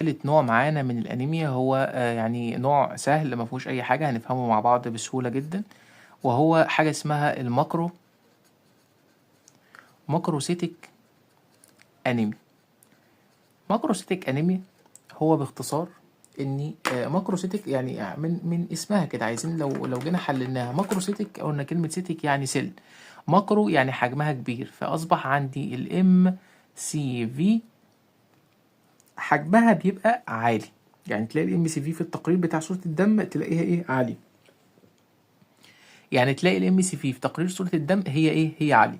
تالت نوع معانا من الأنيميا هو يعني نوع سهل ما فيهوش أي حاجة، هنفهمه مع بعض بسهولة جدًا، وهو حاجة اسمها ماكروسيتيك أنيميا. ماكروسيتيك أنيميا هو باختصار إن ماكروسيتيك يعني من اسمها كده، عايزين لو جينا حللناها ماكروسيتيك، قلنا كلمة سيتيك يعني سيل، ماكرو يعني حجمها كبير، فأصبح عندي الMCV حجمها بيبقى عالي. يعني تلاقي الMCV في التقرير بتاع صورة الدم تلاقيها ايه؟ عالية. يعني تلاقي الMCV في تقرير صورة الدم هي ايه؟ هي عالية.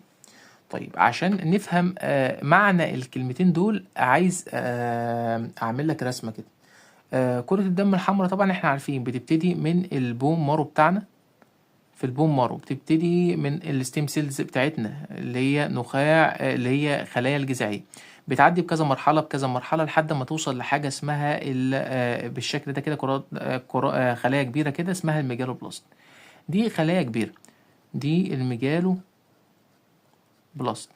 طيب عشان نفهم معنى الكلمتين دول، عايز اعمل لك رسمة كده. كرة الدم الحمراء طبعا احنا عارفين بتبتدي من البون مارو بتاعنا. في البون مارو بتبتدي من الستيم سيلز بتاعتنا اللي هي نخاع، اللي هي خلايا الجذعية، بتعدي بكذا مرحلة بكذا مرحلة لحد ما توصل لحاجة اسمها بالشكل ده كده كرات خلايا كبيرة كده اسمها الميجالوبلاست. دي خلايا كبيرة، دي الميجالو بلاست.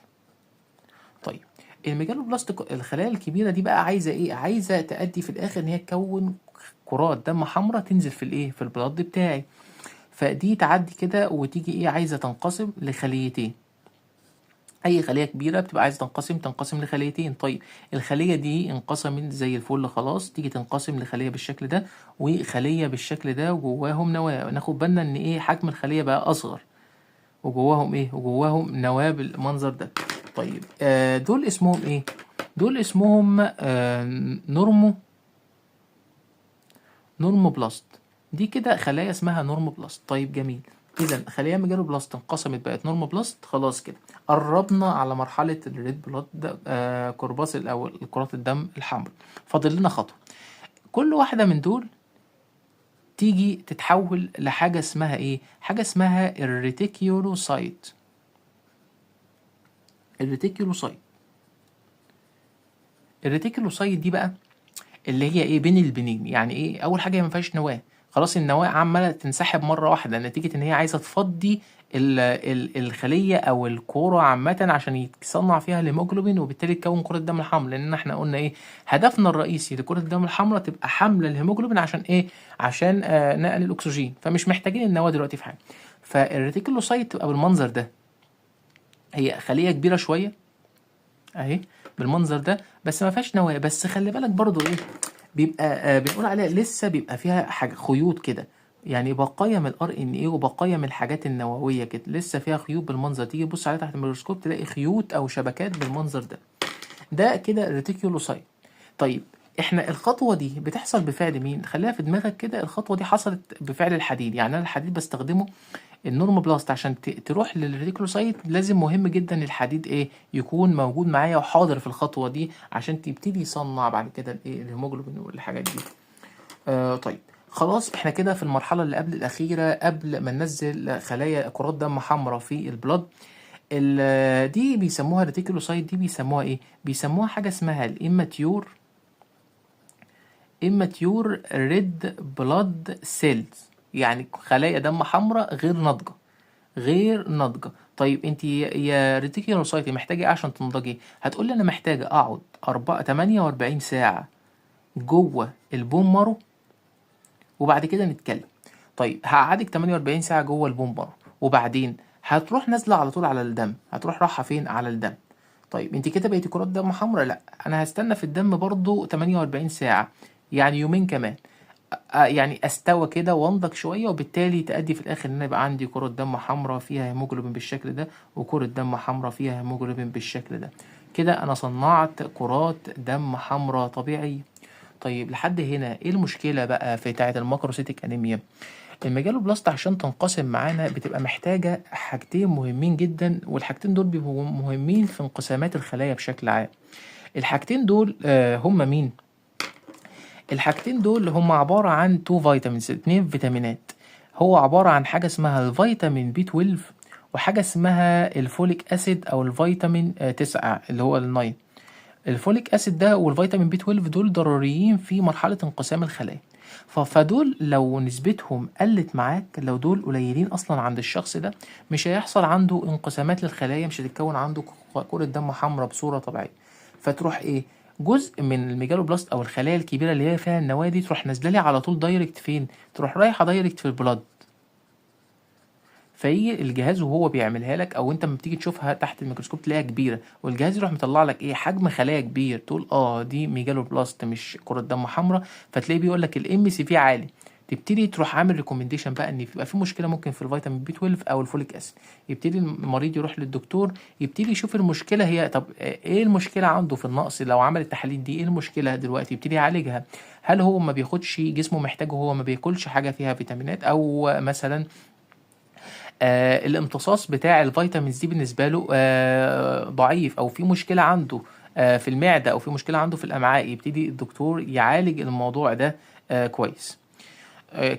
طيب الميجالوبلاست الخلايا الكبيرة دي بقى عايزة ايه؟ عايزة تأدي في الآخر ان هي تكون كرات دم حمراء تنزل في الايه؟ في البلاد بتاعي. فدي تعدي كده وتيجي ايه؟ عايزة تنقسم لخليتين. اي خليه كبيره بتبقى عايزه تنقسم لخليتين. طيب الخليه دي انقسمت زي الفل خلاص، تيجي تنقسم لخليه بالشكل ده وخليه بالشكل ده وجواهم نواه. ناخد بالنا ان ايه؟ حجم الخليه بقى اصغر وجواهم ايه؟ وجواهم نواه بالمنظر ده. طيب دول اسمهم ايه؟ دول اسمهم نورموبلاست. دي كده خلايا اسمها نورموبلاست. طيب جميل، اذا خلايا ميجالوبلاست انقسمت بقت نورموبلاست. خلاص كده قربنا على مرحله الريد بلاد كورباسل او كرات الدم الحمراء. فاضل لنا خطوه. كل واحده من دول تيجي تتحول لحاجه اسمها ايه؟ حاجه اسمها الريتيكيولوسايت. الريتيكيولوسايت الريتيكيولوسايت دي بقى اللي هي ايه؟ بين البنين. يعني ايه؟ اول حاجه ما فيهاش نواه، خلاص النواه عماله تنسحب مره واحده نتيجه ان هي عايزه تفضي الخليه او الكوره عامه عشان يتصنع فيها الهيموجلوبين وبالتالي تكون كره الدم الحمراء. لان احنا قلنا ايه؟ هدفنا الرئيسي لكره الدم الحمراء تبقى حامله الهيموجلوبين عشان ايه؟ عشان نقل الاكسجين، فمش محتاجين النواه دلوقتي في حاجه. فالريتيكولوسايت تبقى بالمنظر ده، هي خليه كبيره شويه اهي بالمنظر ده، بس ما فيهاش نواه. بس خلي بالك برضو ايه؟ بيبقى بنقول عليها لسه بيبقى فيها حاجه خيوط كده، يعني بقايا من الار ان ايه وبقايا من الحاجات النوويه كده، لسه فيها خيوط بالمنظر. تيجي تبص عليها تحت الميكروسكوب تلاقي خيوط او شبكات بالمنظر ده. ده كده ريتيكيولوسايت. طيب احنا الخطوه دي بتحصل بفعل مين؟ خليها في دماغك كده، الخطوه دي حصلت بفعل الحديد. يعني انا الحديد بستخدمه النورموبلاست عشان تروح للريتيكولوسايت، لازم مهم جدا الحديد ايه؟ يكون موجود معايا وحاضر في الخطوه دي عشان تبتدي يصنع بعد كده الايه؟ الهيموجلوبين والحاجات دي. طيب خلاص احنا كده في المرحله اللي قبل الاخيره، قبل ما ننزل خلايا كرات دم حمراء في البلد. دي بيسموها ريتيكولوسايت، دي بيسموها ايه؟ بيسموها حاجه اسمها الاماتيور ريد بلاد سيلز، يعني خلايا دم حمراء غير ناضجه. طيب انت يا ريتيكولوسايت محتاجه ايه عشان تنضجي؟ هتقولي انا محتاجه اقعد 48 ساعه جوه البون مارو وبعد كده نتكلم. طيب هقعدك 48 ساعة جوه البومبر وبعدين هتروح نازلة على طول على الدم. هتروح رايحة فين؟ على الدم. طيب انت كده بقيتي كرات دم حمراء؟ لا، انا هستنى في الدم برضو 48 ساعة، يعني يومين كمان. يعني استوى كده وانضج شوية وبالتالي تأدي في الاخر ان يبقى عندي كرة دم حمراء فيها هيموجلوبين بالشكل ده وكرة دم حمراء فيها هيموجلوبين بالشكل ده. كده انا صنعت كرات دم حمراء طبيعية. طيب لحد هنا ايه المشكلة بقى في بتاعة الماكروسيتيك انيميا؟ الميجالوبلاست عشان تنقسم معانا بتبقى محتاجة حاجتين مهمين جدا، والحاجتين دول بيبقوا مهمين في انقسامات الخلايا بشكل عام. الحاجتين دول هم مين؟ الحاجتين دول هم عبارة عن 2 فيتامينز، 2 فيتامينات. هو عبارة عن حاجة اسمها الفيتامين بي 12 وحاجة اسمها الفوليك اسيد او الفيتامين 9 اللي هو ال9. الفوليك اسيد ده والفيتامين بي 12 دول ضروريين في مرحلة انقسام الخلايا. فدول لو نسبتهم قلت معاك، لو دول قليلين اصلا عند الشخص ده، مش هيحصل عنده انقسامات للخلايا، مش هتتكون عنده كرة دم حمراء بصورة طبيعية. فتروح ايه؟ جزء من الميجالوبلاست او الخلايا الكبيره اللي هي فيها النواه دي تروح نازله لي على طول دايركت فين، تروح رايحه دايركت في البلاد. فيجي الجهاز وهو بيعملها لك، او انت لما بتيجي تشوفها تحت الميكروسكوب تلاقيها كبيره، والجهاز يروح مطلع لك ايه، حجم خلايا كبير، تقول دي ميجالوبلاست مش كره دم حمراء، فتلاقيه بيقول لك الام سي في عالي. تبتدي تروح عامل ريكومنديشن بقى ان يبقى في مشكله ممكن في الفيتامين بي 12 او الفوليك اسيد. يبتدي المريض يروح للدكتور، يبتدي يشوف المشكله هي، طب ايه المشكله عنده في النقص، لو عمل التحاليل دي ايه المشكله دلوقتي، يبتدي يعالجها. هل هو ما بياخدش جسمه محتاجه، هو ما بياكلش حاجه فيها فيتامينات، او مثلا الامتصاص بتاع الفيتامينز دي بالنسبة له ضعيف، أو في مشكلة عنده في المعدة، أو في مشكلة عنده في الأمعاء، يبتدي الدكتور يعالج الموضوع ده كويس.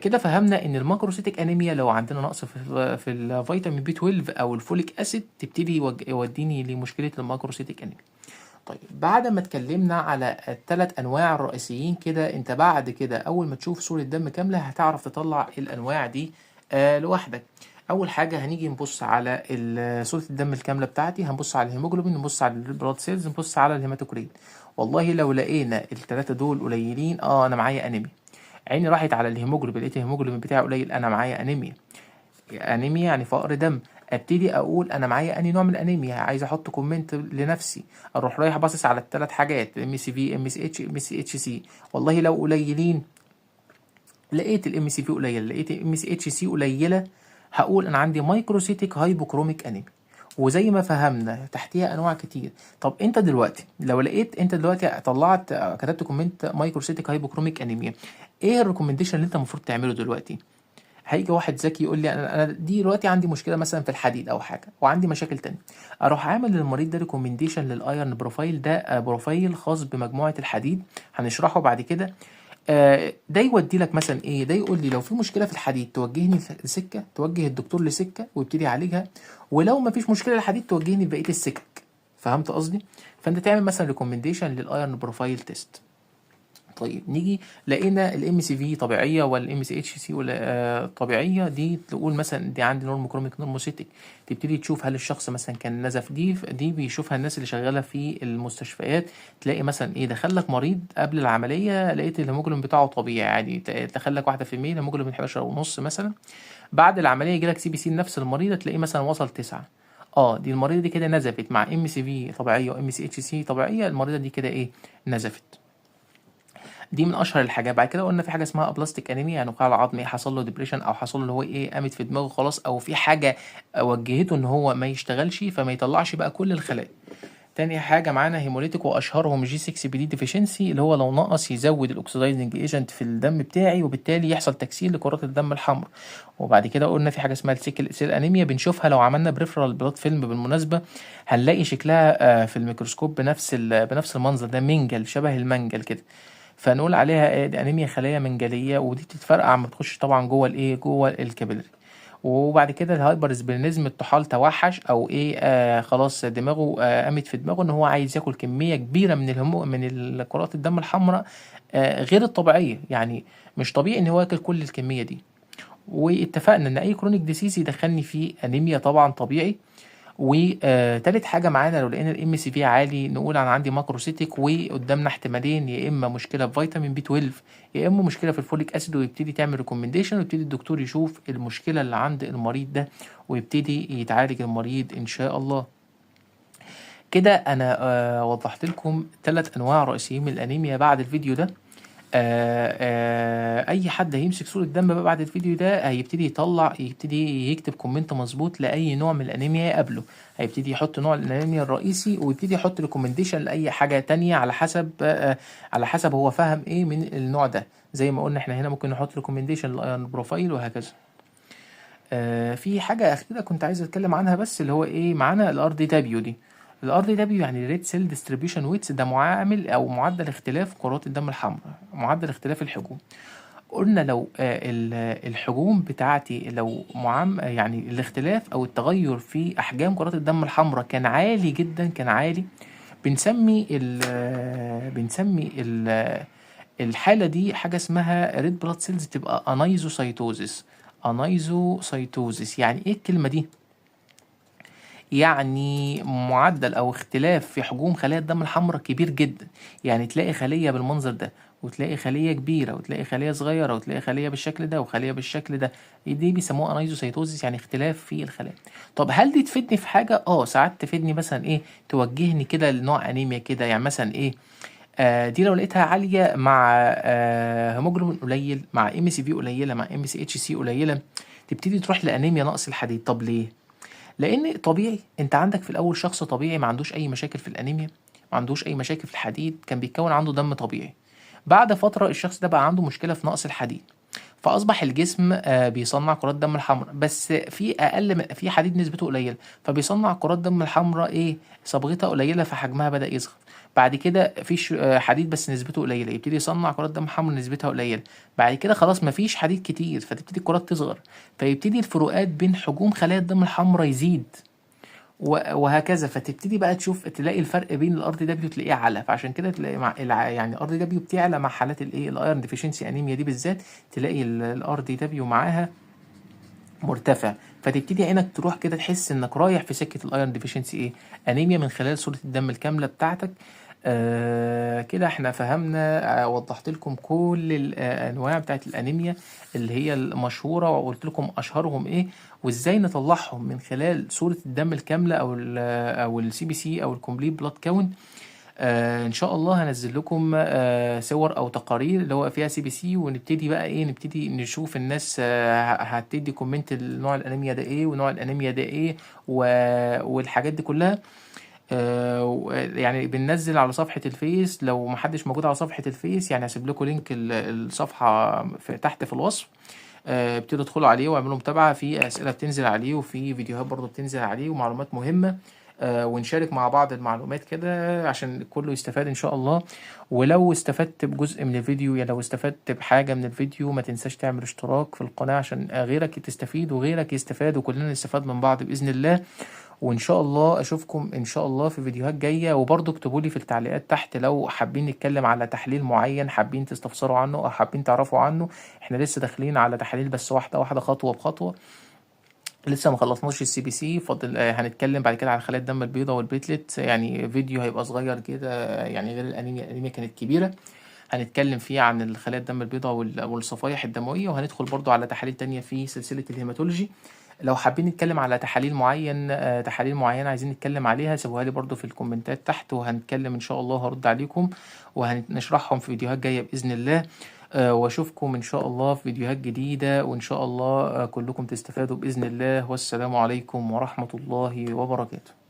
كده فهمنا ان الماكروسيتك انيميا لو عندنا نقص في الفيتامين بي 12 او الفوليك اسيد، تبتدي يوديني لمشكله الماكروسيتك انيميا. طيب بعد ما اتكلمنا على الثلاث انواع الرئيسيين كده، انت بعد كده اول ما تشوف صورة دم كاملة هتعرف تطلع الانواع دي لوحدك. اول حاجة هنيجي نبص على صورة الدم الكاملة بتاعتي، هنبص على الهيموجلوبين، نبص على البلاد سيلز، نبص على الهيماتوكريت. والله لو لقينا الثلاثة دول قليلين انا معايا انيميا. عيني راحت على الهيموجلوبين، لقيت الهيموجلوبين بتاعي قليل، انا معايا انيميا. انيميا يعني فقر دم. ابتدي اقول انا معايا انهي نوع من الانيميا، عايز احط كومنت لنفسي، اروح رايح باصص على الثلاث حاجات، ام سي في، ام سي اتش، ام سي اتش سي. والله لو قليلين، لقيت الام سي في قليل، لقيت الام سي اتش سي قليله، هقول انا عندي مايكروسيتيك هايبوكروميك انيميا. وزي ما فهمنا تحتيها انواع كتير. طب انت دلوقتي لو لقيت، انت دلوقتي طلعت كتبت كومنت مايكروسيتيك هايبوكروميك انيميا، ايه الريكومنديشن اللي انت المفروض تعمله دلوقتي؟ هيجي واحد ذكي يقول لي انا دي دلوقتي عندي مشكله مثلا في الحديد او حاجه، وعندي مشاكل تانية. اروح عامل للمريض ده ريكومنديشن للايرن بروفايل، ده بروفايل خاص بمجموعه الحديد، هنشرحه بعد كده. ده يودي لك مثلا ايه، ده يقول لي لو في مشكله في الحديد توجهني لسكه، توجه الدكتور لسكه ويبتدي يعالجها، ولو ما فيش مشكله للحديد توجهني لبقيه السكك. فهمت قصدي؟ فانت تعمل مثلا ريكومنديشن للايرن بروفايل تيست. طيب نيجي لقينا الام سي في طبيعيه والام سي اتش سي طبيعيه، دي تقول مثلا دي عندي نورموكروميك نورموسيتك. تبتدي تشوف هل الشخص مثلا كان نزف، دي بيشوفها الناس اللي شغاله في المستشفيات. تلاقي مثلا ايه، دخل لك مريض قبل العمليه لقيت الهيموجلوبين بتاعه طبيعي عادي، دخل لك 1% الهيموجلوبين 11 ونص مثلا. بعد العمليه يجي لك سي بي سي لنفس المريضه تلاقيه مثلا وصل 9. دي المريضه دي كده نزفت مع ام سي في طبيعيه وام سي اتش سي طبيعيه، المريضه دي كده ايه، نزفت. دي من اشهر الحاجات. بعد كده قلنا في حاجه اسمها ابلاستيك انيميا، يعني نخاع العظمي حصل له ديبريشن، او حصل له اللي هو ايه، قامت في دماغه خلاص، او في حاجه وجهته ان هو ما يشتغلش فما يطلعش بقى كل الخلايا. تاني حاجه معانا هيموليتيك، واشهرهم جي 6 بي دي ديفيشنسي، اللي هو لو نقص يزود الاكسدايزنج ايجنت في الدم بتاعي، وبالتالي يحصل تكسير لكرات الدم الحمراء. وبعد كده قلنا في حاجه اسمها السيكل سيل انيميا، بنشوفها لو عملنا بريفرال بلاد فيلم بالمناسبه، هنلاقي شكلها في الميكروسكوب بنفس المنظر ده، منجل شبه المنجل كده. فنقول عليها دي انيميا خلايا منجليه، ودي بتتفرقع عما بتخش طبعا جوه جوه الكابيلاري. وبعد كده الهايبر سبلينيزم، الطحال توحش او ايه، خلاص دماغه قامت في دماغه ان هو عايز ياكل كميه كبيره من كرات الدم الحمراء غير الطبيعيه، يعني مش طبيعي ان هو ياكل كل الكميه دي. واتفقنا ان اي كرونيك ديسيز يدخلني فيه انيميا طبعا طبيعي. وتالت حاجة معانا لو لقينا الام سي في عالي، نقول انا عندي ماكروسيتك، وقدامنا احتمالين، يا اما مشكلة في فيتامين بي 12 يا اما مشكلة في الفوليك اسيد، ويبتدي تعمل ريكومنديشن، ويبتدي الدكتور يشوف المشكلة اللي عند المريض ده، ويبتدي يتعالج المريض ان شاء الله. كده انا وضحت لكم 3 انواع رئيسيين من الانيميا بعد الفيديو ده. اي حد هيمسك صورة دم بقى بعد الفيديو ده هيبتدي يبتدي يكتب كومنت مظبوط لاي نوع من الانيميا يقابله، هيبتدي يحط نوع الانيميا الرئيسي، ويبتدي يحط ريكومنديشن لاي حاجة تانية على حسب هو فاهم ايه من النوع ده. زي ما قلنا احنا هنا ممكن نحط ريكومنديشن للايرون بروفايل وهكذا. في حاجة أخيرة كنت عايز أتكلم عنها، بس اللي هو إيه، معانا الار دي دبليو دي. الار دي دبليو يعني ريد سيل ديستريبيوشن ويتس، ده معامل أو معدل اختلاف كرات الدم الحمراء، معدل اختلاف الحجوم. قلنا لو الحجوم بتاعتي لو يعني الاختلاف أو التغير في أحجام كرات الدم الحمراء كان عالي جدا، كان عالي، بنسمي الحالة دي حاجة اسمها ريد بلاد سيلز، تبقى انايزوسايتوزيس. انايزوسايتوزيس يعني ايه الكلمة دي؟ يعني معدل او اختلاف في حجوم خلايا الدم الحمراء كبير جدا. يعني تلاقي خلية بالمنظر ده، وتلاقي خلية كبيرة، وتلاقي خلية صغيرة، وتلاقي خلية بالشكل ده، وخلية بالشكل ده. دي بيسموها انايزوسيتوزيس، يعني اختلاف في الخلايا. طب هل دي تفيدني في حاجة؟ ساعات تفيدني، مثلا ايه، توجهني كده لنوع انيميا كده. يعني مثلا ايه، دي لو لقيتها عالية مع هيموجلوبين قليل، مع ام سي في قليلة، مع ام سي اتش سي قليلة، تبتدي تروح لانيميا نقص الحديد. طب ليه؟ لان طبيعي انت عندك في الاول شخص طبيعي ما عندوش اي مشاكل في الانيميا، ما عندوش اي مشاكل في الحديد، كان بيتكون عنده دم طبيعي. بعد فترة الشخص ده بقى عنده مشكلة في نقص الحديد، فاصبح الجسم بيصنع كرات دم الحمراء، بس في في حديد نسبته قليله، فبيصنع كرات دم الحمراء ايه، صبغتها قليله، فحجمها بدا يصغر. بعد كده في حديد بس نسبته قليله، يبتدي يصنع كرات دم حمراء نسبتها قليله. بعد كده خلاص مفيش حديد كتير، فتبتدي الكرات تصغر، فيبتدي الفروقات بين حجوم خلايا الدم الحمراء يزيد، وهكذا. فتبتدي بقى تشوف، تلاقي الفرق بين الار دي دبليو تلاقيه اعلى. فعشان كده تلاقي مع يعني الار دي دبليو بتعلى مع حالات الايه، الايرون ديفيشنسي انيميا دي بالذات، تلاقي الار دي دبليو معاها مرتفع. فتبتدي عينك تروح كده تحس انك رايح في سكه الايرون ديفيشنسي ايه، انيميا، من خلال صوره الدم الكامله بتاعتك. كده احنا فهمنا، وضحت لكم كل الانواع بتاعت الانيميا اللي هي المشهوره، وقلت لكم اشهرهم ايه، وازاي نطلعهم من خلال صوره الدم الكامله، او السي بي سي، او الكومبليت بلاد كاونت. ان شاء الله هنزل لكم صور او تقارير اللي هو فيها سي بي سي، ونبتدي بقى ايه، نبتدي نشوف الناس هتدي كومنت النوع الانيميا ده ايه، ونوع الانيميا ده ايه، والحاجات دي كلها. يعني بننزل على صفحة الفيس، لو محدش موجود على صفحة الفيس يعني هسيب لكم لينك الصفحة تحت في الوصف. ابتدوا ادخلوا عليه واعملوا متابعة، في أسئلة بتنزل عليه، وفي فيديوهات برضو بتنزل عليه، ومعلومات مهمة. ونشارك مع بعض المعلومات كده عشان كله يستفاد إن شاء الله. ولو استفدت بجزء من الفيديو، يعني لو استفدت بحاجة من الفيديو، ما تنساش تعمل اشتراك في القناة عشان غيرك تستفيد وغيرك يستفاد، وكلنا نستفاد من بعض بإذن الله. وان شاء الله اشوفكم ان شاء الله في فيديوهات جايه. وبرضه اكتبوا لي في التعليقات تحت لو حابين نتكلم على تحليل معين، حابين تستفسروا عنه او حابين تعرفوا عنه. احنا لسه داخلين على تحاليل بس واحده واحده، خطوه بخطوه. لسه ما خلصناش السي بي سي، فاضل هنتكلم بعد كده على خلايا الدم البيضاء والبيتلت، يعني فيديو هيبقى صغير كده، يعني غير الانيميا. الانيميا كانت كبيره، هنتكلم فيه عن الخلايا الدم البيضاء والصفائح الدمويه، وهندخل برضو على تحاليل تانية في سلسله الهيماتولوجي. لو حابين نتكلم على تحاليل معين، تحاليل معينة عايزين نتكلم عليها، سيبوها لي برضو في الكومنتات تحت، وهنتكلم إن شاء الله، هرد عليكم وهنشرحهم في فيديوهات جاية بإذن الله. واشوفكم إن شاء الله في فيديوهات جديدة، وإن شاء الله كلكم تستفادوا بإذن الله. والسلام عليكم ورحمة الله وبركاته.